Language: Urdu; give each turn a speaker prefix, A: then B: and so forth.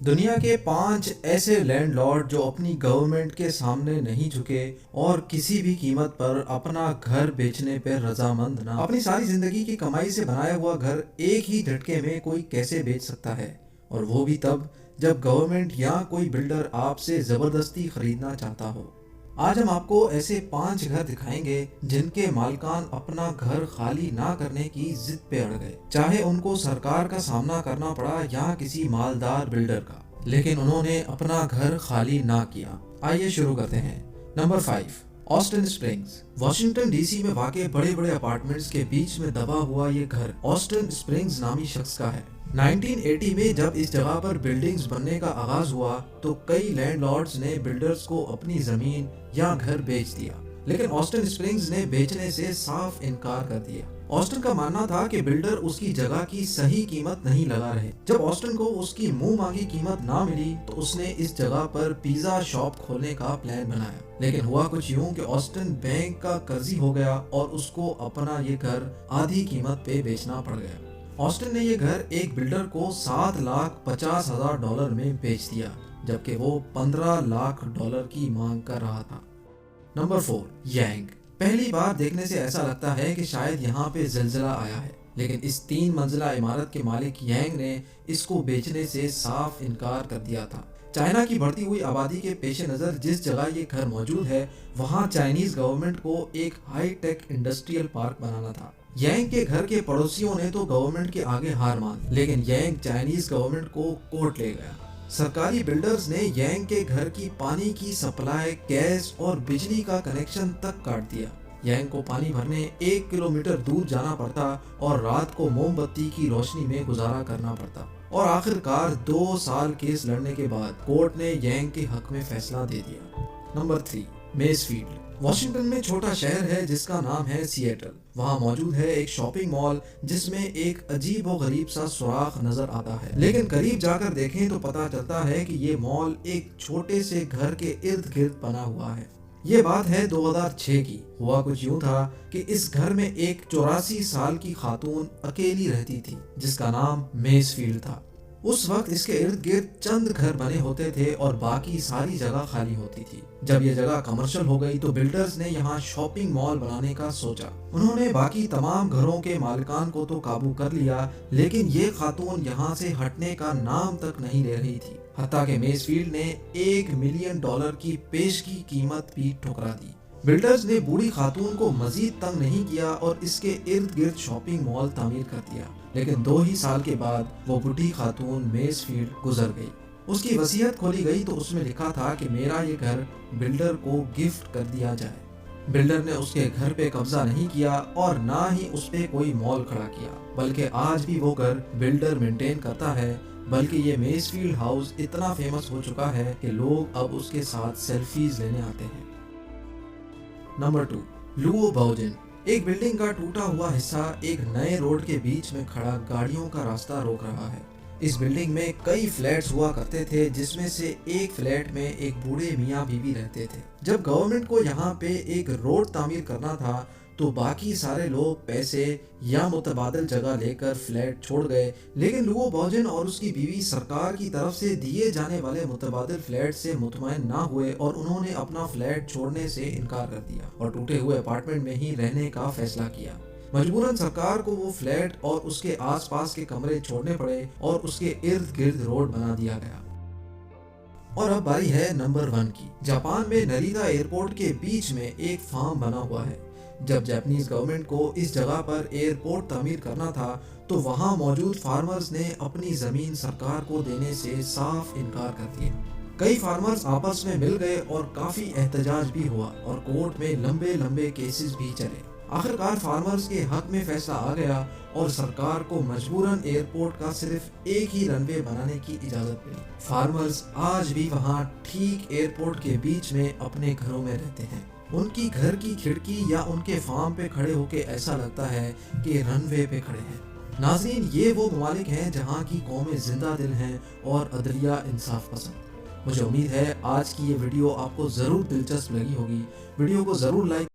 A: دنیا کے 5 ایسے لینڈ لارڈ جو اپنی گورنمنٹ کے سامنے نہیں جھکے اور کسی بھی قیمت پر اپنا گھر بیچنے پہ رضامند نہ۔ اپنی ساری زندگی کی کمائی سے بنایا ہوا گھر ایک ہی جھٹکے میں کوئی کیسے بیچ سکتا ہے، اور وہ بھی تب جب گورنمنٹ یا کوئی بلڈر آپ سے زبردستی خریدنا چاہتا ہو۔ آج ہم آپ کو ایسے 5 گھر دکھائیں گے جن کے مالکان اپنا گھر خالی نہ کرنے کی ضد پہ اڑ گئے، چاہے ان کو سرکار کا سامنا کرنا پڑا یا کسی مالدار بلڈر کا، لیکن انہوں نے اپنا گھر خالی نہ کیا۔ آئیے شروع کرتے ہیں۔ نمبر 5، Austin Springs. Washington D C میں واقع بڑے بڑے اپارٹمنٹس کے بیچ میں دبا ہوا یہ گھر آسٹن اسپرنگز نامی شخص کا ہے۔ 1980 میں جب اس جگہ پر بلڈنگز بننے کا آغاز ہوا تو کئی لینڈ لارڈز نے بلڈرز کو اپنی زمین یا گھر بیچ دیا، لیکن آسٹن اسپرنگز نے بیچنے سے صاف انکار کر دیا۔ آسٹن کا ماننا تھا کہ بلڈر اس کی جگہ کی صحیح قیمت نہیں لگا رہے۔ جب آسٹن کو اس کی منہ مانگی قیمت نہ ملی تو اس نے اس جگہ پر پیزا شاپ کھولنے کا پلان بنایا، لیکن ہوا کچھ یوں کہ آسٹن بینک کا قرضی ہو گیا اور اس کو اپنا یہ گھر آدھی قیمت پہ بیچنا پڑ گیا۔ آسٹن نے یہ گھر ایک بلڈر کو $7,50,000 میں بیچ دیا، جبکہ وہ $15,00,000 کی مانگ کر رہا تھا۔ نمبر 4، یانگ۔ پہلی بار دیکھنے سے ایسا لگتا ہے کہ شاید یہاں پہ زلزلہ آیا ہے، لیکن اس 3 منزلہ عمارت کے مالک یانگ نے اس کو بیچنے سے صاف انکار کر دیا تھا۔ چائنا کی بڑھتی ہوئی آبادی کے پیش نظر جس جگہ یہ گھر موجود ہے وہاں چائنیز گورنمنٹ کو ایک ہائی ٹیک انڈسٹریل پارک بنانا تھا۔ یانگ کے گھر کے پڑوسیوں نے تو گورنمنٹ کے آگے ہار مان لی، لیکن یانگ چائنیز گورنمنٹ کو کورٹ لے گیا۔ سرکاری بلڈرز نے یانگ کے گھر کی پانی کی سپلائی، گیس اور بجلی کا کنیکشن تک کاٹ دیا۔ یانگ کو پانی بھرنے 1 کلومیٹر دور جانا پڑتا اور رات کو موم بتی کی روشنی میں گزارا کرنا پڑتا، اور آخر کار 2 سال کیس لڑنے کے بعد کورٹ نے یانگ کے حق میں فیصلہ دے دیا۔ نمبر 3، میزفیلڈ۔ واشنگٹن میں چھوٹا شہر ہے جس کا نام ہے سیئٹل۔ وہاں موجود ہے ایک شاپنگ مال جس میں ایک عجیب و غریب سا سوراخ نظر آتا ہے، لیکن قریب جا کر دیکھیں تو پتا چلتا ہے کہ یہ مال ایک چھوٹے سے گھر کے ارد گرد بنا ہوا ہے۔ یہ بات ہے 2006 کی۔ ہوا کچھ یوں تھا کہ اس گھر میں ایک 84 سال کی خاتون اکیلی رہتی تھی جس کا نام میزفیلڈ تھا۔ اس وقت اس کے ارد گرد چند گھر بنے ہوتے تھے اور باقی ساری جگہ خالی ہوتی تھی۔ جب یہ جگہ کمرشل ہو گئی تو بلڈرز نے یہاں شاپنگ مال بنانے کا سوچا۔ انہوں نے باقی تمام گھروں کے مالکان کو تو قابو کر لیا، لیکن یہ خاتون یہاں سے ہٹنے کا نام تک نہیں لے رہی تھی، حتیٰ کہ میزفیلڈ نے $1 ملین کی پیشگی قیمت بھی ٹھکرا دی۔ بلڈرز نے بوڑھی خاتون کو مزید تنگ نہیں کیا اور اس کے ارد گرد شاپنگ مال تعمیر کر دیا، لیکن 2 ہی سال کے بعد وہ بوڑھی خاتون میزفیلڈ گزر گئی۔ اس کی وصیت کھولی گئی تو اس میں لکھا تھا کہ میرا یہ گھر بلڈر کو گفٹ کر دیا جائے۔ بلڈر نے اس کے گھر پہ قبضہ نہیں کیا اور نہ ہی اس پہ کوئی مال کھڑا کیا، بلکہ آج بھی وہ گھر بلڈر مینٹین کرتا ہے، بلکہ یہ میزفیلڈ ہاؤس اتنا فیمس ہو چکا ہے کہ لوگ اب اس کے ساتھ سیلفیز لینے آتے ہیں۔ نمبر 2، لوو باؤجن۔ ایک بلڈنگ کا ٹوٹا ہوا حصہ ایک نئے روڈ کے بیچ میں کھڑا گاڑیوں کا راستہ روک رہا ہے۔ اس بلڈنگ میں کئی فلیٹس ہوا کرتے تھے جس میں سے ایک فلیٹ میں ایک بوڑھے میاں بیوی رہتے تھے۔ جب گورنمنٹ کو یہاں پہ ایک روڈ تعمیر کرنا تھا تو باقی سارے لوگ پیسے یا متبادل جگہ لے کر فلیٹ چھوڑ گئے، لیکن لوو باؤجن اور اس کی بیوی سرکار کی طرف سے دیے جانے والے متبادل فلیٹ سے مطمئن نہ ہوئے اور انہوں نے اپنا فلیٹ چھوڑنے سے انکار کر دیا اور ٹوٹے ہوئے اپارٹمنٹ میں ہی رہنے کا فیصلہ کیا۔ مجبوراً سرکار کو وہ فلیٹ اور اس کے آس پاس کے کمرے چھوڑنے پڑے اور اس کے ارد گرد روڈ بنا دیا گیا۔ اور اب باری ہے نمبر 1 کی۔ جاپان میں نریتا ایئرپورٹ کے بیچ میں ایک فارم بنا ہوا ہے۔ جب جاپانیز گورنمنٹ کو اس جگہ پر ایئرپورٹ تعمیر کرنا تھا تو وہاں موجود فارمرز نے اپنی زمین سرکار کو دینے سے صاف انکار کر دیا۔ کئی فارمرز آپس میں مل گئے اور کافی احتجاج بھی ہوا اور کورٹ میں لمبے لمبے کیسز بھی چلے۔ آخرکار فارمرز کے حق میں فیصلہ آ گیا اور سرکار کو مجبوراً ایئرپورٹ کا صرف ایک ہی رن وے بنانے کی اجازت ملی۔ فارمرز آج بھی وہاں ٹھیک ایئرپورٹ کے بیچ میں اپنے گھروں میں رہتے ہیں۔ ان کی گھر کی کھڑکی یا ان کے فارم پہ کھڑے ہو کے ایسا لگتا ہے کہ رن وے پہ کھڑے ہیں۔ ناظرین، یہ وہ ممالک ہیں جہاں کی قومیں زندہ دل ہیں اور عدلیہ انصاف پسند۔ مجھے امید ہے آج کی یہ ویڈیو آپ کو ضرور دلچسپ لگی ہوگی۔ ویڈیو کو ضرور لائک